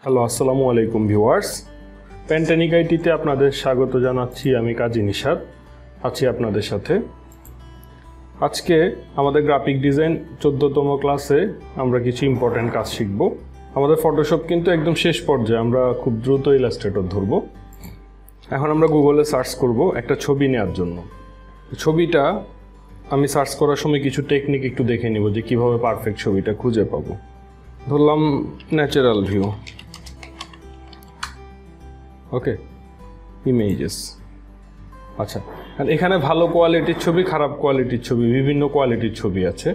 Hello আসসালামু আলাইকুম viewers, প্যান্টানিক আইটিতে আপনাদের স্বাগত জানাচ্ছি। আমি কাজী নিশাত আছি আপনাদের সাথে। আজকে আমাদের গ্রাফিক ডিজাইন 14তম ক্লাসে আমরা কিছু ইম্পর্টেন্ট কাজ শিখব। আমাদের ফটোশপ কিন্তু একদম শেষ পর্যায়ে, আমরা খুব দ্রুত ইলাস্ট্রেটর ধরব। এখন আমরা গুগলে সার্চ করব একটা ছবি নেওয়ার জন্য। ছবিটা আমি সার্চ করার সময় কিছু টেকনিক একটু দেখে নিব যে কিভাবে পারফেক্ট ছবিটা খুঁজে পাবো। ধরলাম ন্যাচারাল ভিউ, ওকে, ইমেজেস। আচ্ছা, এখানে ভালো কোয়ালিটির ছবি, খারাপ কোয়ালিটির ছবি, বিভিন্ন কোয়ালিটির ছবি আছে।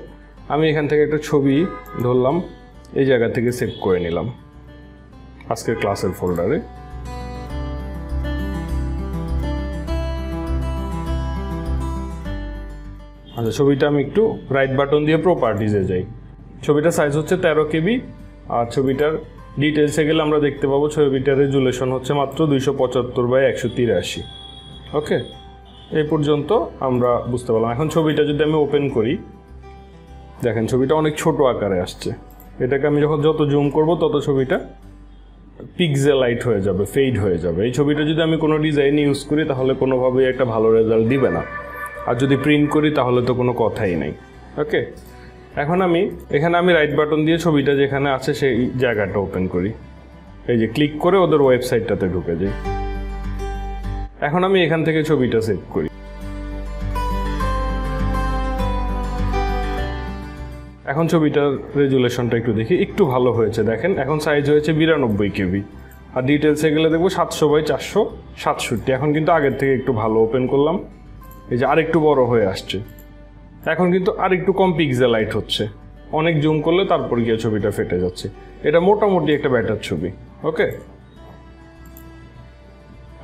আমি এখান থেকে একটা ছবি ধরলাম, এই জায়গা থেকে সেভ করে নিলাম আজকের ক্লাসের ফোল্ডারে। আচ্ছা, ছবিটা আমি একটু রাইট বাটন দিয়ে প্রপার্টিজে যাই। ছবিটার সাইজ হচ্ছে 13 KB, আর ছবিটার ডিটেলসে গেলে আমরা দেখতে পাবো ছবিটার রেজুলেশন হচ্ছে মাত্র 275/183। ওকে, এই পর্যন্ত আমরা বুঝতে পারলাম। এখন ছবিটা যদি আমি ওপেন করি, দেখেন ছবিটা অনেক ছোট আকারে আসছে। এটাকে আমি যখন যত জুম করব তত ছবিটা পিক্সেলাইট হয়ে যাবে, ফেড হয়ে যাবে। এই ছবিটা যদি আমি কোনো ডিজাইন ইউজ করি তাহলে কোনোভাবেই একটা ভালো রেজাল্ট দিবে না, আর যদি প্রিন্ট করি তাহলে তো কোনো কথাই নেই। ওকে, এখন এখানে আমি রাইট বাটন দিয়ে ছবিটা যেখানে আছে সেই জায়গাটা ওপেন করি। এই যে ক্লিক করে ওদের ওয়েবসাইটটাতে ঢুকে যাই। এখন আমি এখান থেকে ছবিটা সেভ করি। এখন ছবিটার রেজুলেশনটা একটু দেখি, একটু ভালো হয়েছে। দেখেন এখন সাইজ হয়েছে 92 KB, আর ডিটেলসে গেলে দেখবো 700/467। এখন কিন্তু আগের থেকে একটু ভালো ওপেন করলাম, এই যে আরেকটু বড় হয়ে আসছে। এখন কিন্তু আরেকটু কম পিক্সেলাইট হচ্ছে। অনেক জুম করলে তারপর গিয়ে ছবিটা ফেটে যাচ্ছে। এটা মোটামুটি একটা ব্যাটার ছবি। ওকে,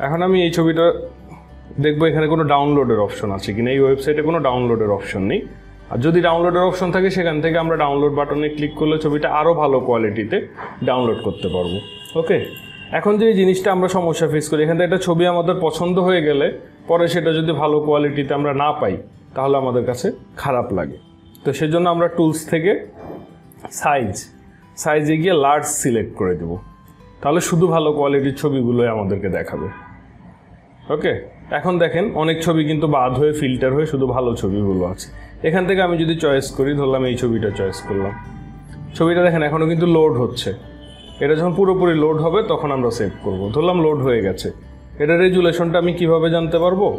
এখন আমি এই ছবিটা দেখবো এখানে কোনো ডাউনলোডের অপশন আছে কিনা। এই ওয়েবসাইটে কোনো ডাউনলোডের অপশন নেই, আর যদি ডাউনলোডের অপশন থাকে সেখান থেকে আমরা ডাউনলোড বাটনে ক্লিক করলে ছবিটা আরও ভালো কোয়ালিটিতে ডাউনলোড করতে পারবো। ওকে, এখন যে জিনিসটা আমরা সমস্যা ফেস করি, এখান থেকে একটা ছবি আমাদের পছন্দ হয়ে গেলে পরে সেটা যদি ভালো কোয়ালিটিতে আমরা না পাই তাহলে আমাদের কাছে খারাপ লাগে। তো সেজন্য আমরা টুলস থেকে সাইজে গিয়ে লার্জ সিলেক্ট করে দেব, তাহলে শুধু ভালো কোয়ালিটির ছবিগুলোই আমাদেরকে দেখাবে। ওকে, এখন দেখেন অনেক ছবি কিন্তু বাদ হয়ে ফিল্টার হয়ে শুধু ভালো ছবিগুলো আছে। এখান থেকে আমি যদি চয়েস করি, ধরলাম এই ছবিটা চয়েস করলাম, ছবিটা দেখেন এখনও কিন্তু লোড হচ্ছে। এটা যখন পুরোপুরি লোড হবে তখন আমরা সেভ করব। ধরলাম লোড হয়ে গেছে। এটার রেজুলেশনটা আমি কিভাবে জানতে পারবো?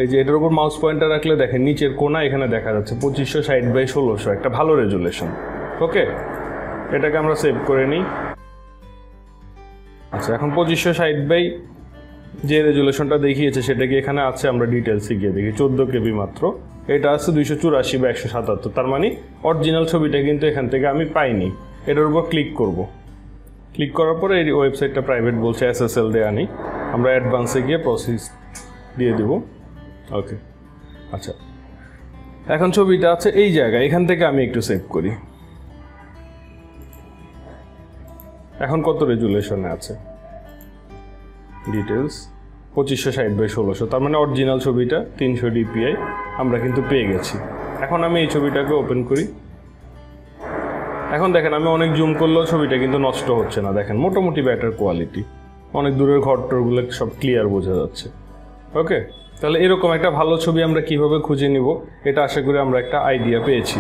এই যে এটার উপর মাউস পয়েন্টার রাখলে দেখেন নিচের কোনা এখানে দেখা যাচ্ছে 2560/1600, একটা ভালো রেজুলেশন। ওকে, এটাকে আমরা সেভ করে নিই। আচ্ছা, এখন 2560 যে রেজুলেশনটা দেখিয়েছে সেটা কি এখানে আছে? আমরা ডিটেলসে গিয়ে দেখি 14 KB মাত্র। এটা আছে 284/177। তার মানে অরিজিনাল ছবিটা কিন্তু এখান থেকে আমি পাইনি। এটার উপর ক্লিক করব। ক্লিক করার পরে এই ওয়েবসাইটটা প্রাইভেট বলছে, SSL দেওয়া নেই। আমরা অ্যাডভান্সে গিয়ে প্রসেস দিয়ে দিব। ওকে, আচ্ছা, এখন ছবিটা আছে এই জায়গায়, এখান থেকে আমি একটু সেভ করি। এখন কত রেজুলেশনে আছে? ডিটেলস 2560/1600। তার মানে অরিজিনাল ছবিটা 300 DPI আমরা কিন্তু পেয়ে গেছি। এখন আমি এই ছবিটাকে ওপেন করি। এখন দেখেন আমি অনেক জুম করলেও ছবিটা কিন্তু নষ্ট হচ্ছে না। দেখেন মোটামুটি ব্যাটার কোয়ালিটি, অনেক দূরের ঘরটরগুলো সব ক্লিয়ার বোঝা যাচ্ছে। ওকে, তাহলে এরকম একটা ভালো ছবি আমরা কিভাবে খুঁজে নিব, এটা আশা করি আমরা একটা আইডিয়া পেয়েছি।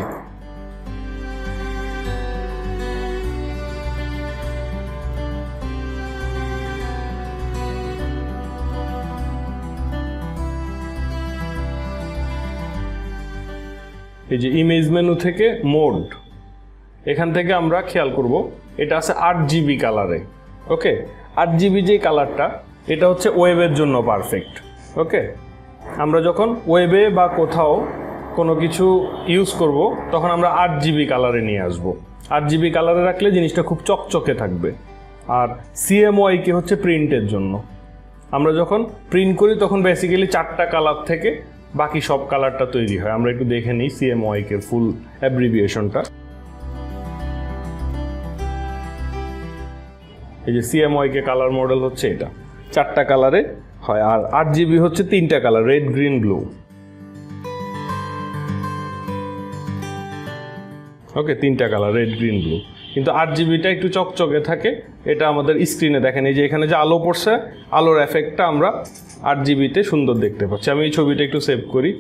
এই যে ইমেজ মেনু থেকে মোড, এখান থেকে আমরা খেয়াল করব এটা আছে 8GB কালারে। ওকে, 8GB যে কালারটা, এটা হচ্ছে ওয়েবের জন্য পারফেক্ট। ওকে, আমরা যখন ওয়েবে বা কোথাও কোনো কিছু ইউজ করব তখন আমরা 8GB কালারে নিয়ে আসব। 8GB কালারে রাখলে জিনিসটা খুব চকচকে থাকবে। আর CMYK হচ্ছে প্রিন্টের জন্য। আমরা যখন প্রিন্ট করি তখন বেসিক্যালি 4টা কালার থেকে বাকি সব কালারটা তৈরি হয়। আমরা একটু দেখে নিই CMYK ফুল অ্যাব্রিভিয়েশনটা। এই যে CMYK কালার মডেল হচ্ছে এটা, 4টা কালারে হয়। আর 8GB হচ্ছে 3টা কালার, রেড, গ্রিন, ব্লু। ওকে, 3টা কালার, রেড, গ্রিন, ব্লু। কিন্তু RGBটা একটু চকচকে থাকে। এটা আমাদের স্ক্রিনে দেখেন, এই যে এখানে যে আলো পড়ছে, আলোর এফেক্টটা আমরা RGBতে সুন্দর দেখতে পাচ্ছি। আমি এই ছবিটা একটু সেভ করি।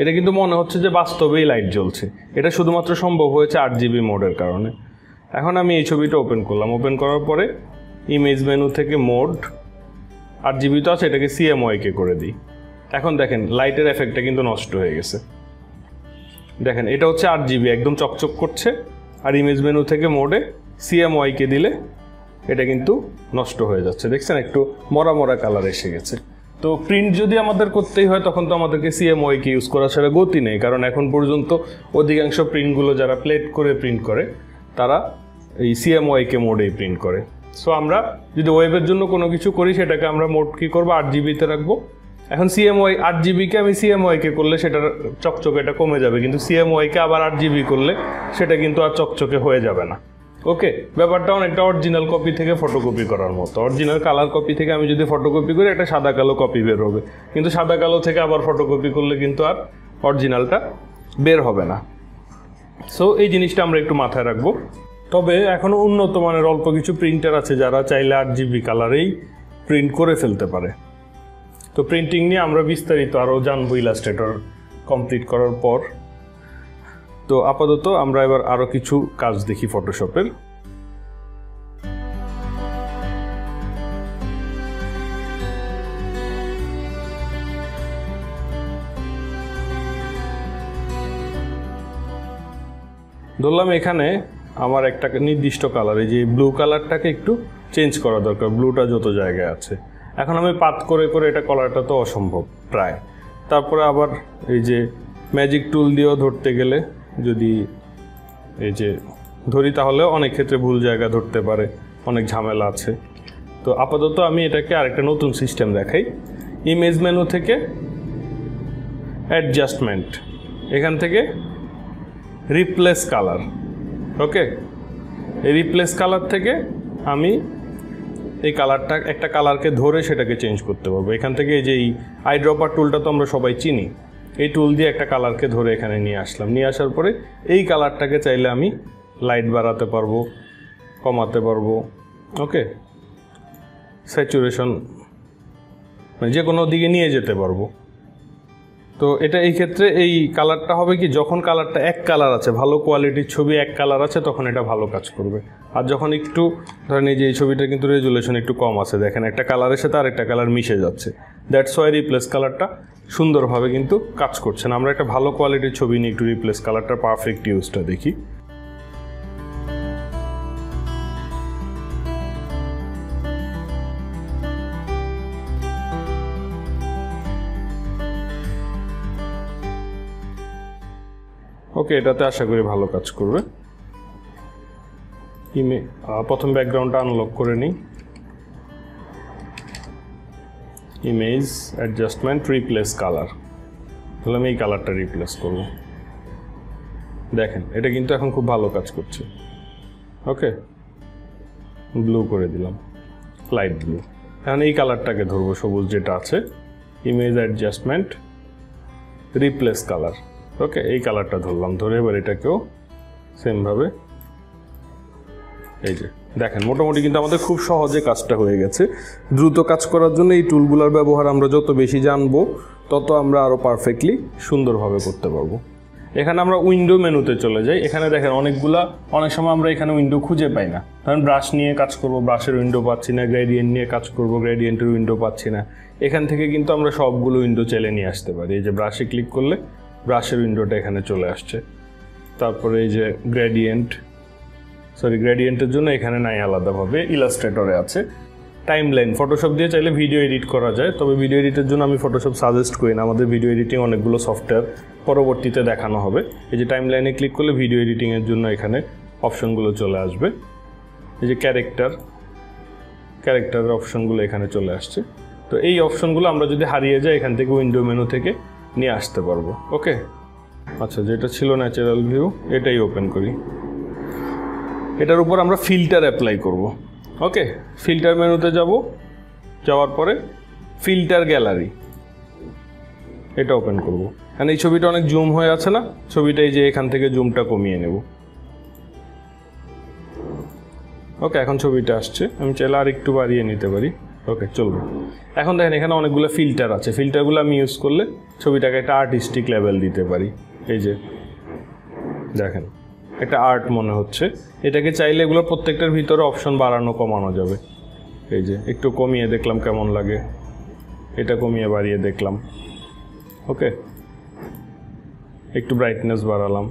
এটা কিন্তু মনে হচ্ছে যে বাস্তবেই লাইট জ্বলছে। এটা শুধুমাত্র সম্ভব হয়েছে RGB মোডের কারণে। এখন আমি এই ছবিটা ওপেন করলাম। ওপেন করার পরে ইমেজ মেনু থেকে মোড, RGB তো আছে, এটাকে CMYK করে দিই। এখন দেখেন লাইটের এফেক্টটা কিন্তু নষ্ট হয়ে গেছে। দেখেন এটা হচ্ছে RGB, একদম চকচক করছে। আর ইমেজ মেনু থেকে মোডে CMYK দিলে এটা কিন্তু নষ্ট হয়ে যাচ্ছে। দেখছেন একটু মরা মরা কালার এসে গেছে। তো প্রিন্ট যদি আমাদের করতেই হয় তখন তো আমাদেরকে CMYK ইউজ করা ছাড়া গতি নেই, কারণ এখন পর্যন্ত অধিকাংশ প্রিন্টগুলো যারা প্লেট করে প্রিন্ট করে তারা এই CMYK মোডেই প্রিন্ট করে। সো আমরা যদি ওয়েবের জন্য কোনো কিছু করি সেটাকে আমরা মোড কী করবো, RGBতে রাখবো। এখন RGBকে আমি CMYK করলে সেটার চকচকেটা কমে যাবে, কিন্তু CMYK আবার RGB করলে সেটা কিন্তু আর চকচকে হয়ে যাবে না। ওকে, ব্যাপারটা অনেকটা অরিজিনাল কপি থেকে ফটোকপি করার মতো। অরিজিনাল কালার কপি থেকে আমি যদি ফটোকপি করি একটা সাদা কালো কপি বের হবে, কিন্তু সাদা কালো থেকে আবার ফটোকপি করলে কিন্তু আর অরিজিনালটা বের হবে না। সো এই জিনিসটা আমরা একটু মাথায় রাখবো। তবে এখনও উন্নত মানের অল্প কিছু প্রিন্টার আছে যারা চাইলে RGB কালারেই প্রিন্ট করে ফেলতে পারে। তো প্রিন্টিং নিয়ে আমরা বিস্তারিত আরও জানবো ইলাস্ট্রেটর কমপ্লিট করার পর। তো আপাতত আমরা এবার আরও কিছু কাজ দেখি ফটোশপের। ধরলাম এখানে আমার একটা নির্দিষ্ট কালার, এই যে ব্লু কালারটাকে একটু চেঞ্জ করা দরকার, ব্লুটা যত জায়গায় আছে। এখন আমি পাত করে করে এটা করাটা তো অসম্ভব প্রায়। তারপরে আবার এই যে ম্যাজিক টুল দিয়েও ধরতে গেলে যদি এই যে ধরি তাহলে অনেক ক্ষেত্রে ভুল জায়গা ধরতে পারে, অনেক ঝামেলা আছে। তো আপাতত আমি এটাকে আরেকটা নতুন সিস্টেম দেখাই। ইমেজ মেনু থেকে অ্যাডজাস্টমেন্ট, এখান থেকে রিপ্লেস কালার। ওকে, এই রিপ্লেস কালার থেকে আমি এই কালারটা একটা কালারকে ধরে সেটাকে চেঞ্জ করতে পারবো। এখান থেকে এই যে এই আইড্রপার টুলটা তো আমরা সবাই চিনি, এই টুল দিয়ে একটা কালারকে ধরে এখানে নিয়ে আসলাম। নিয়ে আসার পরে এই কালারটাকে চাইলে আমি লাইট বাড়াতে পারবো, কমাতে পারবো। ওকে, স্যাচুরেশন মানে যে কোনো দিকে নিয়ে যেতে পারবো। তো এটা এই ক্ষেত্রে এই কালারটা হবে কি, যখন কালারটা এক কালার আছে, ভালো কোয়ালিটির ছবি এক কালার আছে, তখন এটা ভালো কাজ করবে। আর যখন একটু ধরেন এই যে এই ছবিটা কিন্তু রেজুলেশন একটু কম আছে, দেখেন একটা কালারের সাথে আরেকটা কালার মিশে যাচ্ছে, দ্যাটস ওয়াই রিপ্লেস কালারটা সুন্দরভাবে কিন্তু কাজ করছে না। আমরা একটা ভালো কোয়ালিটির ছবি নিয়ে একটু রিপ্লেস কালারটার পারফেক্ট ইউজটা দেখি। ওকে, এটাতে আশা করি ভালো কাজ করবে। প্রথম ব্যাকগ্রাউন্ডটা আনলক করে নিই। ইমেজ অ্যাডজাস্টমেন্ট রিপ্লেস কালার, তাহলে আমি এই কালারটা রিপ্লেস করব। দেখেন এটা কিন্তু এখন খুব ভালো কাজ করছে। ওকে, ব্লু করে দিলাম, লাইট ব্লু। এখন এই কালারটাকে ধরবো, সবুজ যেটা আছে, ইমেজ অ্যাডজাস্টমেন্ট রিপ্লেস কালার। ওকে, এই কালারটা ধরলাম, ধরে এবার এটাকেও সেমভাবে এই যে দেখেন মোটামুটি কিন্তু আমাদের খুব সহজে কাজটা হয়ে গেছে। দ্রুত কাজ করার জন্য এই টুলগুলোর ব্যবহার আমরা যত বেশি জানবো তত আমরা আরও পারফেক্টলি সুন্দরভাবে করতে পারবো। এখানে আমরা উইন্ডো মেনুতে চলে যাই। এখানে দেখেন অনেক সময় আমরা এখানে উইন্ডো খুঁজে পাই না। ধরেন ব্রাশ নিয়ে কাজ করব, ব্রাশের উইন্ডো পাচ্ছি না, গ্রেডিয়েন্ট নিয়ে কাজ করব, গ্রেডিয়েন্টের উইন্ডো পাচ্ছি না। এখান থেকে কিন্তু আমরা সবগুলো উইন্ডো চেলে নিয়ে আসতে পারি। এই যে ব্রাশে ক্লিক করলে ব্রাশের উইন্ডোটা এখানে চলে আসছে। তারপরে এই যে গ্রেডিয়েন্টের জন্য এখানে নাই, আলাদাভাবে ইলাস্ট্রেটরে আছে। টাইমলাইন, ফটোশপ দিয়ে চাইলে ভিডিও এডিট করা যায়, তবে ভিডিও এডিটের জন্য আমি ফটোশপ সাজেস্ট করি না। আমাদের ভিডিও এডিটিং অনেকগুলো সফটওয়্যার পরবর্তীতে দেখানো হবে। এই যে টাইমলাইনে ক্লিক করলে ভিডিও এডিটিংয়ের জন্য এখানে অপশনগুলো চলে আসবে। এই যে ক্যারেক্টারের অপশনগুলো এখানে চলে আসছে। তো এই অপশনগুলো আমরা যদি হারিয়ে যাই এখান থেকে উইন্ডো মেনু থেকে নিয়ে আসতে পারবো। ওকে, আচ্ছা, যেটা ছিল ন্যাচারাল ভিউ এটাই ওপেন করি। এটার উপর আমরা ফিল্টার অ্যাপ্লাই করব। ওকে, ফিল্টার মেনুতে যাওয়ার পরে ফিল্টার গ্যালারি এটা ওপেন করব। কারণ এই ছবিটা অনেক জুম হয়ে আছে না, ছবিটা এই যে এখান থেকে জুমটা কমিয়ে নেব। ওকে, এখন ছবিটা আসছে, আমি চাইলে আর একটু বাড়িয়ে নিতে পারি। ওকে, চলবে। এখন দেখেন এখানে অনেকগুলো ফিল্টার আছে, ফিল্টারগুলো আমি ইউজ করলে ছবিটাকে একটা আর্টিস্টিক লেভেল দিতে পারি। এই যে দেখেন একটা আর্ট মনে হচ্ছে, এটাকে চাইলে এগুলো প্রত্যেকটার ভিতরে অপশন বাড়ানো কমানো যাবে। এই যে একটু কমিয়ে দেখলাম কেমন লাগে, এটা কমিয়ে বাড়িয়ে দেখলাম। ওকে, একটু ব্রাইটনেস বাড়ালাম।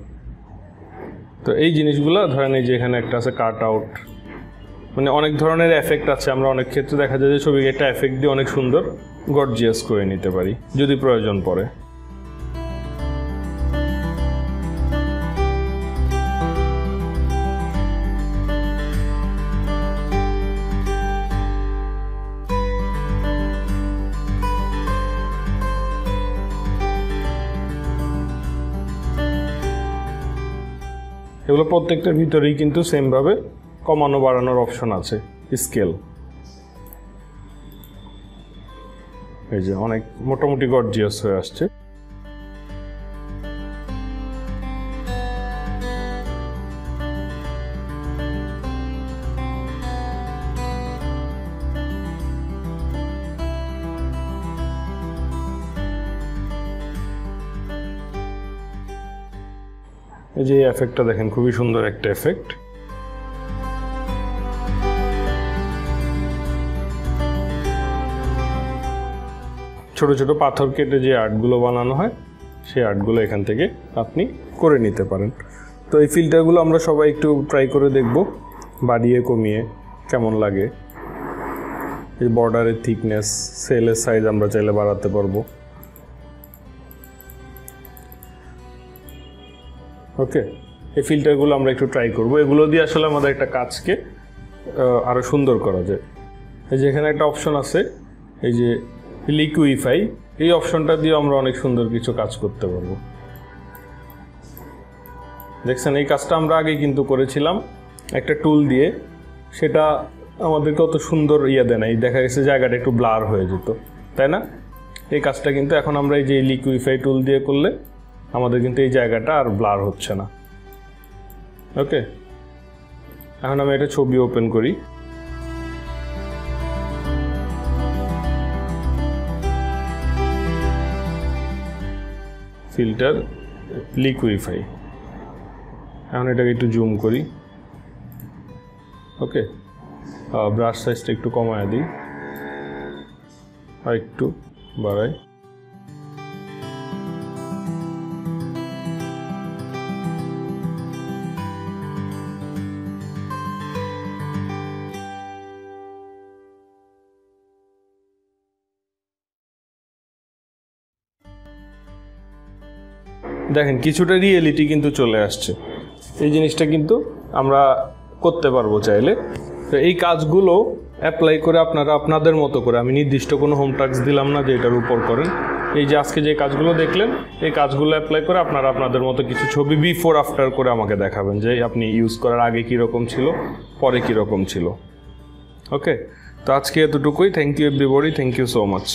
তো এই জিনিসগুলো ধরেন এই যে এখানে একটা আছে কাট আউট, মানে অনেক ধরনের এফেক্ট আছে। আমরা অনেক ক্ষেত্রে দেখা যায় যে ছবিকে একটা এফেক্ট দিয়ে অনেক সুন্দর গর্জিয়াস করে নিতে পারি যদি প্রয়োজন পড়ে। এগুলো প্রত্যেকটার ভিতরেই কিন্তু সেমভাবে কমানো বাড়ানোর অপশন আছে, স্কেল। এই যে অনেক মোটামুটি গর্জিয়াস হয়ে আসছে। এই যে এফেক্টটা দেখেন, খুবই সুন্দর একটা এফেক্ট। ছোট ছোট পাথর কেটে যে আর্টগুলো বানানো হয় সেই আর্টগুলো এখান থেকে আপনি করে নিতে পারেন। তো এই ফিল্টারগুলো আমরা সবাই একটু ট্রাই করে দেখব, বাড়িয়ে কমিয়ে কেমন লাগে। এই বর্ডারের থিকনেস, সেলের সাইজ আমরা চাইলে বাড়াতে পারবো। ওকে, এই ফিল্টারগুলো আমরা একটু ট্রাই করব। এগুলো দিয়ে আসলে আমাদের একটা কাজকে আরও সুন্দর করা যায়। এই যে এখানে একটা অপশন আছে, এই যে লিকুইফাই, এই অপশনটা দিয়ে আমরা অনেক সুন্দর কিছু কাজ করতে পারবো। দেখছেন এই কাজটা আমরা আগে কিন্তু করেছিলাম একটা টুল দিয়ে, সেটা আমাদেরকে অত সুন্দর দেয় না, দেখা গেছে জায়গাটা একটু ব্লার হয়ে যেত, তাই না? এই কাজটা কিন্তু এখন আমরা এই যে লিকুইফাই টুল দিয়ে করলে আমাদের কিন্তু এই জায়গাটা আর ব্লার হচ্ছে না। ওকে, এখন আমি একটা ছবি ওপেন করি। ফিল্টার লিকুইফাই, এখন এটাকে একটু জুম করি। ওকে, ব্রাশ সাইজটা একটু কমায় দিই আর একটু বাড়াই। দেখেন কিছুটা রিয়েলিটি কিন্তু চলে আসছে। এই জিনিসটা কিন্তু আমরা করতে পারবো চাইলে। তো এই কাজগুলো অ্যাপ্লাই করে আপনারা আপনাদের মতো করে, আমি নির্দিষ্ট কোনো হোম টাস্ক দিলাম না যে এটার উপর করেন। এই যে আজকে যে কাজগুলো দেখলেন, এই কাজগুলো অ্যাপ্লাই করে আপনারা আপনাদের মতো কিছু ছবি বিফোর আফটার করে আমাকে দেখাবেন যে আপনি ইউজ করার আগে কীরকম ছিল, পরে কীরকম ছিল। ওকে, তো আজকে এতটুকুই। Thank you everybody, thank you so much.